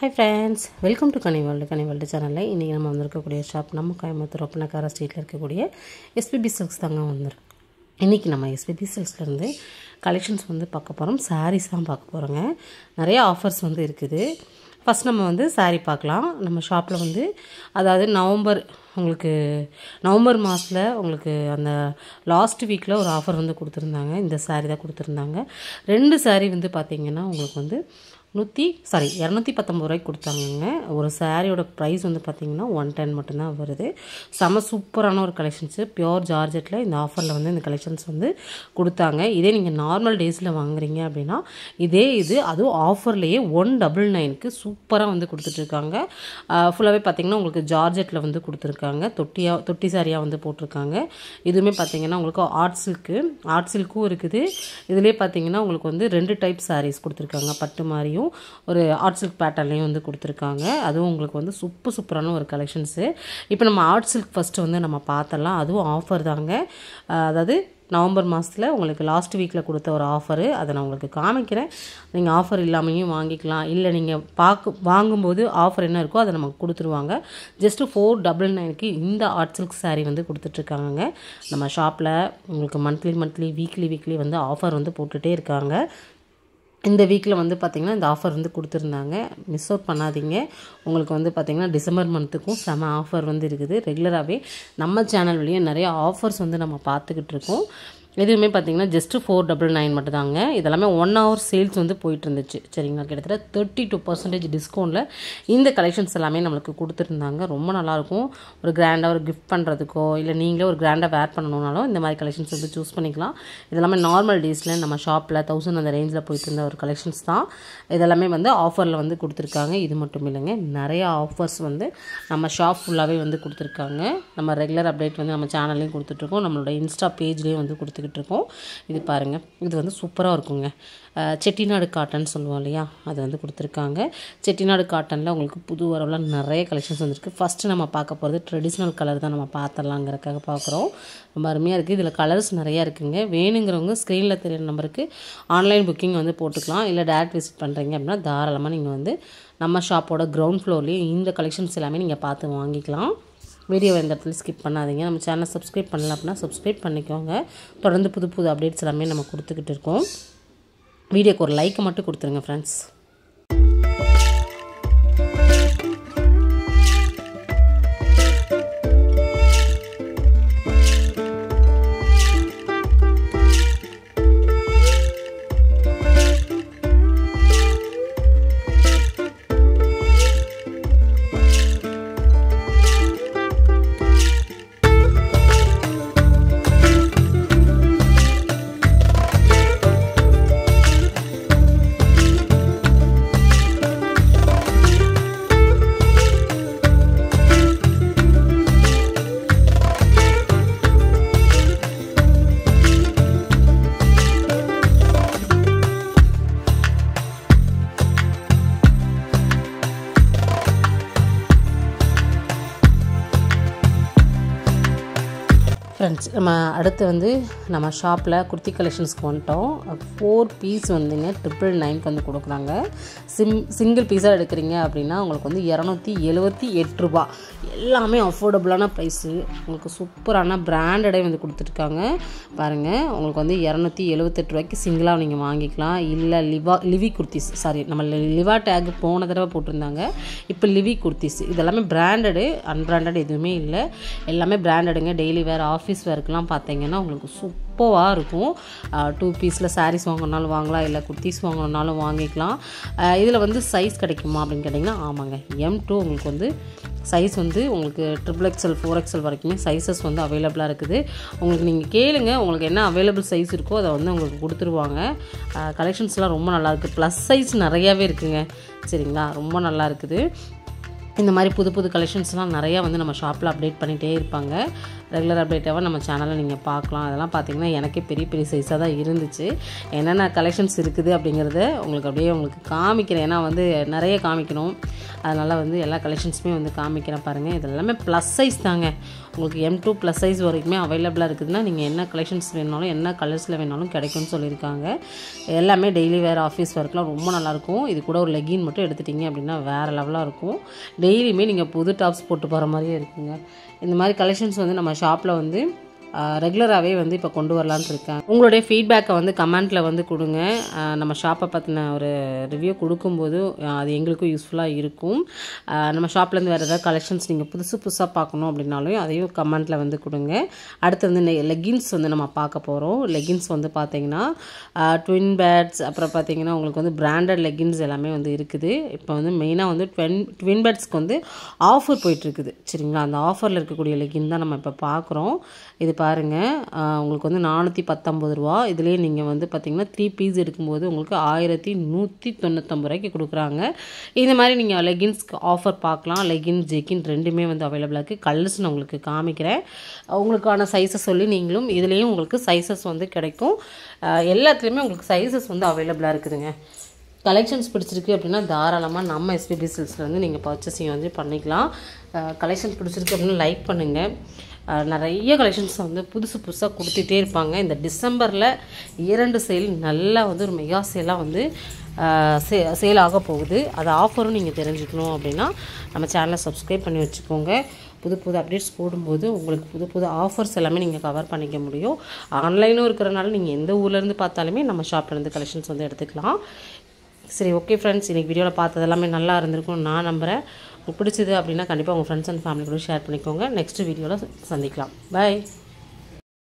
Hi friends, welcome to Kani World channel. இன்னைக்கு நம்ம வந்திருக்கக்கூடிய ஷாப் நம்ம கோயம்புத்தூர் ஒப்பனக்கார ஸ்ட்ரீட்ல இருக்கக்கூடிய SPB Silks தாங்க வந்திருக்கோம். இன்னைக்கு நம்ம SPB Silksல இருந்து கலெக்ஷன்ஸ் வந்து பார்க்க போறோம். sarees தான் பார்க்க போறோங்க. நிறைய ஆஃபர்ஸ் வந்து இருக்குது. ஃபர்ஸ்ட் நம்ம வந்து saree பார்க்கலாம். நம்ம ஷாப்ல வந்து அதாவது நவம்பர் மாசத்துல உங்களுக்கு அந்த லாஸ்ட் வீக்ல ஒரு ஆஃபர் வந்து கொடுத்திருந்தாங்க. இந்த saree தான் கொடுத்திருந்தாங்க. ரெண்டு saree வந்து பாத்தீங்கன்னா உங்களுக்கு வந்து 219 ரூபாய்க்கு கொடுத்தாங்க. ஒரு சாரியோட ப்ரைஸ் வந்து பார்த்தீங்கன்னா 110 மட்டும்தான் வருது. செம சூப்பரான ஒரு கலெக்ஷன்ஸ், பியோர் ஜார்ஜெட்டில் இந்த ஆஃபரில் வந்து இந்த கலெக்ஷன்ஸ் வந்து கொடுத்தாங்க. இதே நீங்கள் நார்மல் டேஸில் வாங்குறீங்க அப்படின்னா அதுவும் ஆஃபர்லேயே 199க்கு சூப்பராக வந்து கொடுத்துட்ருக்காங்க. ஃபுல்லாகவே பார்த்தீங்கன்னா உங்களுக்கு ஜார்ஜெட்டில் வந்து கொடுத்துருக்காங்க. தொட்டி சாரியாக வந்து போட்டிருக்காங்க. இதுவுமே பார்த்தீங்கன்னா உங்களுக்கு ஆர்ட் சில்க்கும் இருக்குது. இதுலேயே பார்த்தீங்கன்னா உங்களுக்கு வந்து 2 டைப் சாரீஸ் கொடுத்துருக்காங்க. பட்டு மாதிரியும் ஒரு ஆர்ட் சில்க் பேட்டர்ன்லையும் வந்து கொடுத்துருக்காங்க. அதுவும் உங்களுக்கு வந்து சூப்பரான ஒரு கலெக்ஷன்ஸு. இப்போ நம்ம ஆர்ட் சில்க் ஃபஸ்ட்டு வந்து நம்ம பார்த்தலாம். அதுவும் ஆஃபர் தாங்க. அதாவது நவம்பர் மாதத்தில் உங்களுக்கு லாஸ்ட் வீக்கில் கொடுத்த ஒரு ஆஃபரு, அதை நான் உங்களுக்கு காமிக்கிறேன். நீங்கள் ஆஃபர் இல்லாமையும் வாங்கிக்கலாம். இல்லை நீங்கள் வாங்கும்போது ஆஃபர் என்ன இருக்கோ அதை நமக்கு கொடுத்துருவாங்க. ஜஸ்ட்டு 499க்கு இந்த ஆர்ட் சில்க் சாரீ வந்து கொடுத்துட்ருக்காங்க. நம்ம ஷாப்பில் உங்களுக்கு மந்த்லி வீக்லி வந்து ஆஃபர் வந்து போட்டுகிட்டே இருக்காங்க. இந்த வீக்கில் வந்து பார்த்திங்கன்னா இந்த ஆஃபர் வந்து கொடுத்துருந்தாங்க. மிஸ் அவுட் பண்ணாதீங்க. உங்களுக்கு வந்து பார்த்திங்கன்னா டிசம்பர் மந்த்துக்கும் செம ஆஃபர் வந்து இருக்குது. ரெகுலராகவே நம்ம சேனல் வழியாக நிறைய ஆஃபர்ஸ் வந்து நம்ம பார்த்துக்கிட்டு இருக்கோம். எதுவுமே பார்த்திங்கன்னா ஜஸ்ட்டு 499 மட்டும் தாங்க. இதெல்லாமே 1 hour சேல்ஸ் வந்து போயிட்டு இருந்துச்சு. சரிங்களா, கிட்டத்தட்ட 32% டிஸ்கவுண்ட்டில் இந்த கலெக்ஷன்ஸ் எல்லாமே நம்மளுக்கு கொடுத்துருந்தாங்க. ரொம்ப நல்லாயிருக்கும். ஒரு கிராண்டாக ஒரு கிஃப்ட் பண்ணுறதுக்கோ இல்லை நீங்களே ஒரு கிராண்டாக வேர் பண்ணணுன்னாலும் இந்த மாதிரி கலெக்ஷன்ஸ் வந்து சூஸ் பண்ணிக்கலாம். இதெல்லாமே நார்மல் டேஸில் நம்ம ஷாப்பில் 1000 அந்த ரேஞ்சில் போயிட்டு இருந்த ஒரு கலெக்ஷன்ஸ் தான். இதெல்லாமே வந்து ஆஃபரில் வந்து கொடுத்துருக்காங்க. இது மட்டும் இல்லைங்க, நிறைய ஆஃபர்ஸ் வந்து நம்ம ஷாப் ஃபுல்லாகவே வந்து கொடுத்துருக்காங்க. நம்ம ரெகுலர் அப்டேட் வந்து நம்ம சேனல்லையும் கொடுத்துட்ருக்கோம். நம்மளோட இன்ஸ்டா பேஜ்லேயும் வந்து கொடுத்துருக்கோம். இது பாருங்க, இது வந்து சூப்பராக இருக்குங்க. செட்டிநாடு காட்டன் சொல்லுவோம் இல்லையா, அது வந்து கொடுத்துருக்காங்க. செட்டிநாடு காட்டனில் உங்களுக்கு புது வரவில் நிறைய கலெக்ஷன்ஸ் வந்துருக்கு. ஃபஸ்ட்டு நம்ம பார்க்க போகிறது ட்ரெடிஷ்னல் கலர் தான் நம்ம பார்த்துடலாங்கிறக்காக பார்க்குறோம். ரொம்ப அருமையாக இருக்குது. இதில் கலர்ஸ் நிறையா இருக்குங்க. வேணுங்கிறவங்க ஸ்க்ரீனில் தெரியுற நம்பருக்கு ஆன்லைன் புக்கிங் வந்து போட்டுக்கலாம். இல்லை டேரக்ட் விசிட் பண்ணுறீங்க அப்படின்னா தாராளமாக நீங்கள் வந்து நம்ம ஷாப்போட கிரவுண்ட் ஃப்ளோர்லேயே இந்த கலெக்ஷன்ஸ் எல்லாமே நீங்கள் பார்த்து வாங்கிக்கலாம். வீடியோவை இந்த இடத்துல ஸ்கிப் பண்ணாதீங்க. நம்ம சேனலை சப்ஸ்கிரைப் பண்ணல அப்படின்னா சப்ஸ்கிரைப் பண்ணிக்கோங்க. தொடர்ந்து புது அப்டேட்ஸ் எல்லாமே நம்ம கொடுத்துக்கிட்டு இருக்கோம். வீடியோக்கு ஒரு லைக்கை மட்டும் கொடுத்துருங்க ஃப்ரெண்ட்ஸ். ஃப்ரெண்ட்ஸ், நம்ம அடுத்து வந்து நம்ம ஷாப்பில் குர்த்தி கலெக்ஷன்ஸ்க்கு வந்துட்டோம். 4 பீஸ் வந்துங்க 999க்கு வந்து கொடுக்குறாங்க. சிங்கிள் பீஸாக எடுக்கிறீங்க அப்படின்னா உங்களுக்கு வந்து 278 ரூபா. எல்லாமே அஃபோர்டபுளான ப்ரைஸு. உங்களுக்கு சூப்பரான பிராண்டடே வந்து கொடுத்துருக்காங்க. பாருங்கள், உங்களுக்கு வந்து 278 ரூபாய்க்கு சிங்கிளாக நீங்கள் வாங்கிக்கலாம். இல்லை லிவி குர்த்திஸ், நம்ம லிவா டேக் போன தடவை போட்டிருந்தாங்க. இப்போ லிவி குர்த்திஸ் இதெல்லாமே பிராண்டடு, அன்பிராண்டட் எதுவுமே இல்லை. எல்லாமே பிராண்டடுங்க. டெய்லி வேர், ஆஃபீஸ் வேர்க்கெலாம் பார்த்தீங்கன்னா உங்களுக்கு சூப்பராக இருக்கும். 2 பீஸில் சாரீஸ் வாங்கணுன்னாலும் வாங்கலாம், இல்லை குர்த்திஸ் வாங்கணுன்னாலும் வாங்கிக்கலாம். இதில் வந்து சைஸ் கிடைக்குமா அப்படின்னு கேட்டிங்கன்னா ஆமாங்க. M2 உங்களுக்கு வந்து சைஸ் வந்து உங்களுக்கு XXL 4XL வரைக்குமே சைஸஸ் வந்து அவைலபிளாக இருக்குது. உங்களுக்கு நீங்கள் கேளுங்க, உங்களுக்கு என்ன அவைலபிள் சைஸ் இருக்கோ அதை வந்து உங்களுக்கு கொடுத்துருவாங்க. கலெக்ஷன்ஸ்லாம் ரொம்ப நல்லாயிருக்கு. ப்ளஸ் சைஸ் நிறையாவே இருக்குங்க. சரிங்களா, ரொம்ப நல்லா இருக்குது. இந்த மாதிரி புது கலெக்ஷன்ஸ்லாம் நிறையா வந்து நம்ம ஷாப்பில் அப்டேட் பண்ணிகிட்டே இருப்பாங்க. ரெகுலர் அப்டேட்டாக நம்ம சேனலில் நீங்கள் பார்க்கலாம். அதெல்லாம் பார்த்திங்கன்னா எனக்கே பெரிய பெரிய சைஸாக தான் இருந்துச்சு. என்னென்ன கலெக்ஷன்ஸ் இருக்குது அப்படிங்கிறத உங்களுக்கு காமிக்கிறேன். ஏன்னா வந்து நிறைய காமிக்கணும், அதனால் வந்து எல்லா கலெக்ஷன்ஸுமே வந்து காமிக்கிறேன் பாருங்கள். இது எல்லாமே ப்ளஸ் சைஸ் தாங்க. உங்களுக்கு M2 ப்ளஸ் சைஸ் வரைக்குமே அவைலபிளாக இருக்குதுன்னா நீங்கள் என்ன கலெக்ஷன்ஸ் வேணாலும் என்ன கலர்ஸில் வேணாலும் கிடைக்கும்னு சொல்லியிருக்காங்க. எல்லாமே டெய்லி வேர் ஆஃபீஸ் ஒர்க்லாம் ரொம்ப நல்லாயிருக்கும். இது கூட ஒரு லெகின் மட்டும் எடுத்துட்டிங்க அப்படின்னா வேறு லெவலாக இருக்கும். டெய்லியுமே நீங்கள் புது டாப்ஸ் போட்டு போகிற மாதிரியே இருக்குங்க. இந்த மாதிரி கலெக்ஷன்ஸ் வந்து நம்ம ஷாப்பில் வந்து ரெகுலராகவே வந்து இப்போ கொண்டு வரலான்னு இருக்கேன். உங்களுடைய ஃபீட்பேக்கை வந்து கமெண்ட்டில் வந்து கொடுங்க. நம்ம ஷாப்பை பற்றின ஒரு ரிவ்யூ கொடுக்கும்போது அது எங்களுக்கும் யூஸ்ஃபுல்லாக இருக்கும். நம்ம ஷாப்லேருந்து வேறு ஏதாவது கலெக்ஷன்ஸ் நீங்கள் புதுசாக பார்க்கணும் அப்படின்னாலும் அதையும் கமெண்ட்டில் வந்து கொடுங்க. அடுத்து வந்து லெகின்ஸ் வந்து நம்ம பார்க்க போகிறோம். லெகின்ஸ் வந்து பார்த்திங்கன்னா ட்வின் பேட்ஸ், அப்புறம் பார்த்திங்கன்னா உங்களுக்கு வந்து பிராண்டட் லெகின்ஸ் எல்லாமே வந்து இருக்குது. இப்போ வந்து மெயினாக வந்து ட்வின் பேட்ஸ்க்கு வந்து ஆஃபர் போயிட்டுருக்குது. சரிங்களா, அந்த ஆஃபரில் இருக்கக்கூடிய லெகின் தான் நம்ம இப்போ பார்க்குறோம். இது பாருங்கள், உங்களுக்கு வந்து 419 ரூபா. இதுலேயே நீங்கள் வந்து பார்த்திங்கன்னா 3 பீஸ் எடுக்கும்போது உங்களுக்கு 1199 ரூபாய்க்கு கொடுக்குறாங்க. இந்த மாதிரி நீங்கள் லெகின்ஸ்க்கு ஆஃபர் பார்க்கலாம். லெகின் ஜெக்கின் ரெண்டுமே வந்து அவைலபிளாக இருக்குது. கலர்ஸ் நான் உங்களுக்கு காமிக்கிறேன். உங்களுக்கான சைஸஸ் சொல்லி நீங்களும் இதுலேயும் உங்களுக்கு சைஸஸ் வந்து கிடைக்கும். எல்லாத்துலேயுமே உங்களுக்கு சைஸஸ் வந்து அவைலபிளாக இருக்குதுங்க. கலெக்ஷன்ஸ் பிடிச்சிருக்கு அப்படின்னா தாராளமாக நம்ம SPB சில்க்ஸில் வந்து நீங்கள் பர்ச்சேசிங் வந்து பண்ணிக்கலாம். கலெக்ஷன்ஸ் பிடிச்சிருக்கு அப்படின்னா லைக் பண்ணுங்கள். நிறைய கலெக்ஷன்ஸ் வந்து புதுசாக கொடுத்துட்டே இருப்பாங்க. இந்த டிசம்பரில் 2 சேல் நல்லா வந்து ஒரு மெகா சேலாக வந்து சேல் ஆக போகுது. அது ஆஃபரும் நீங்கள் தெரிஞ்சுக்கணும் அப்படின்னா நம்ம சேனலை சப்ஸ்கிரைப் பண்ணி வச்சுக்கோங்க. புது அப்டேட்ஸ் போடும்போது உங்களுக்கு புது ஆஃபர்ஸ் எல்லாமே நீங்கள் கவர் பண்ணிக்க முடியும். ஆன்லைனும் இருக்கிறனால நீங்கள் எந்த ஊர்லேருந்து பார்த்தாலுமே நம்ம ஷாப்லேருந்து கலெக்ஷன்ஸ் வந்து எடுத்துக்கலாம். சரி, ஓகே ஃப்ரெண்ட்ஸ், இன்றைக்கி வீடியோவில் பார்த்தது எல்லாமே நல்லா இருந்திருக்கும் நான் நம்புகிறேன். உங்களுக்கு பிடிச்சது அப்படின்னா கண்டிப்பாக உங்கள் ஃப்ரெண்ட்ஸ் அண்ட் ஃபேமிலி கூட ஷேர் பண்ணிக்கோங்க. நெக்ஸ்ட் வீடியோவில் சந்திக்கலாம். பை.